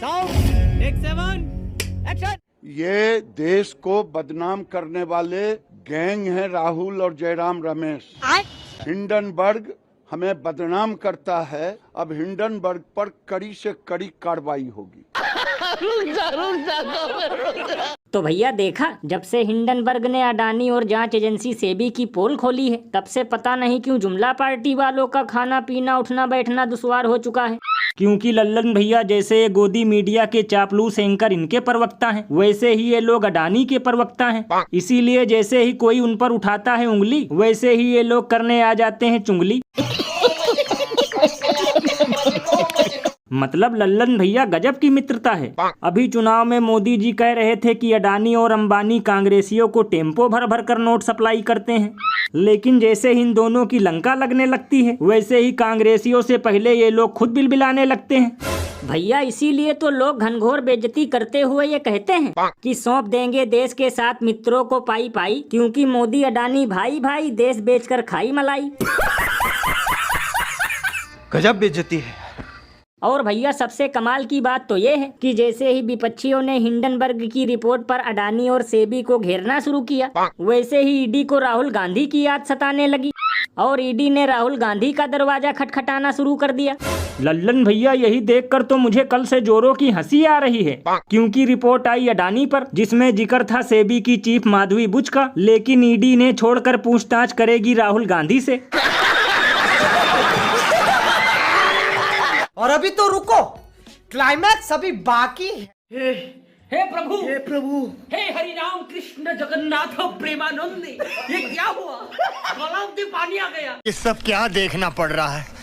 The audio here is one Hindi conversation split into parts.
Sound take 7 action. ये देश को बदनाम करने वाले गैंग हैं राहुल और जयराम रमेश। हिंडनबर्ग हमें बदनाम करता है, अब हिंडनबर्ग पर कड़ी से कड़ी कार्रवाई होगी। तो भैया देखा, जब से हिंडनबर्ग ने अडानी और जांच एजेंसी सेबी की पोल खोली है, तब से पता नहीं क्यों जुमला पार्टी वालों का खाना पीना उठना बैठना दुश्वार हो चुका है। क्योंकि लल्लन भैया जैसे ये गोदी मीडिया के चापलूस एंकर इनके प्रवक्ता हैं, वैसे ही ये लोग अडानी के प्रवक्ता हैं। इसीलिए जैसे ही कोई उन पर उठाता है उंगली, वैसे ही ये लोग करने आ जाते हैं चुंगली। मतलब लल्लन भैया गजब की मित्रता है। अभी चुनाव में मोदी जी कह रहे थे कि अडानी और अंबानी कांग्रेसियों को टेम्पो भर भर कर नोट सप्लाई करते हैं, लेकिन जैसे ही इन दोनों की लंका लगने लगती है, वैसे ही कांग्रेसियों से पहले ये लोग खुद बिलबिलाने लगते हैं। भैया इसीलिए तो लोग घनघोर बेइज्जती करते हुए ये कहते हैं कि सौंप देंगे देश के साथ मित्रों को पाई पाई, क्योंकि मोदी अडानी भाई भाई देश बेचकर खाई मलाई। गजब बेइज्जती है। और भैया सबसे कमाल की बात तो ये है कि जैसे ही विपक्षियों ने हिंडनबर्ग की रिपोर्ट पर अडानी और सेबी को घेरना शुरू किया, वैसे ही ईडी को राहुल गांधी की याद सताने लगी और ईडी ने राहुल गांधी का दरवाजा खटखटाना शुरू कर दिया। लल्लन भैया यही देखकर तो मुझे कल से जोरों की हंसी आ रही है, क्योंकि रिपोर्ट आई अडानी पर जिसमें जिक्र था सेबी की चीफ माधवी बुच का, लेकिन ईडी ने छोड़कर पूछताछ करेगी राहुल गांधी से। और अभी तो रुको, क्लाइमैक्स अभी बाकी है। हे प्रभु, हे प्रभु, हे हरि राम कृष्ण जगन्नाथ प्रेमानंद, ये क्या हुआ? गलाव में पानी आ गया। ये सब क्या देखना पड़ रहा है?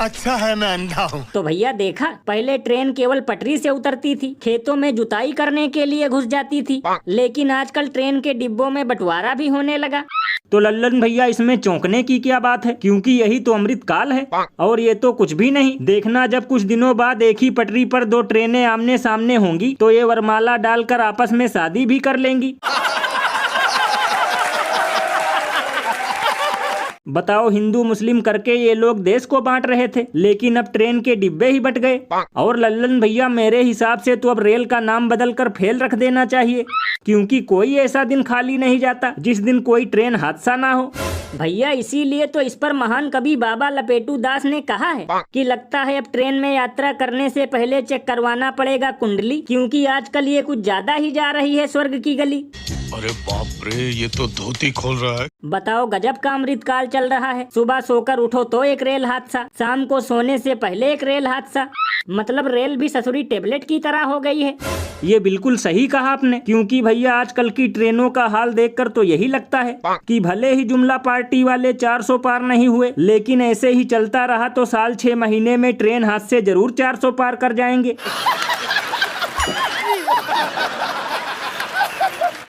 अच्छा है मैं अंधा हूँ। तो भैया देखा, पहले ट्रेन केवल पटरी से उतरती थी, खेतों में जुताई करने के लिए घुस जाती थी, लेकिन आजकल ट्रेन के डिब्बों में बंटवारा भी होने लगा। तो लल्लन भैया इसमें चौंकने की क्या बात है, क्योंकि यही तो अमृत काल है। और ये तो कुछ भी नहीं, देखना जब कुछ दिनों बाद एक ही पटरी पर दो ट्रेनें आमने सामने होंगी तो ये वरमाला डालकर आपस में शादी भी कर लेंगी। बताओ, हिंदू मुस्लिम करके ये लोग देश को बांट रहे थे, लेकिन अब ट्रेन के डिब्बे ही बट गए। और लल्लन भैया मेरे हिसाब से तो अब रेल का नाम बदलकर फेल रख देना चाहिए, क्योंकि कोई ऐसा दिन खाली नहीं जाता जिस दिन कोई ट्रेन हादसा ना हो। भैया इसीलिए तो इस पर महान कवि बाबा लपेटू दास ने कहा है कि लगता है अब ट्रेन में यात्रा करने से पहले चेक करवाना पड़ेगा कुंडली, क्योंकि आजकल ये कुछ ज्यादा ही जा रही है स्वर्ग की गली। अरे बाप रे, ये तो धोती खोल रहा है। बताओ, गजब का अमृत काल चल रहा है। सुबह सोकर उठो तो एक रेल हादसा, शाम को सोने से पहले एक रेल हादसा, मतलब रेल भी ससुरी टेबलेट की तरह हो गई है। ये बिल्कुल सही कहा आपने, क्योंकि भैया आजकल की ट्रेनों का हाल देखकर तो यही लगता है कि भले ही जुमला पार्टी वाले 400 पार नहीं हुए, लेकिन ऐसे ही चलता रहा तो साल 6 महीने में ट्रेन हादसे जरूर 400 पार कर जाएंगे।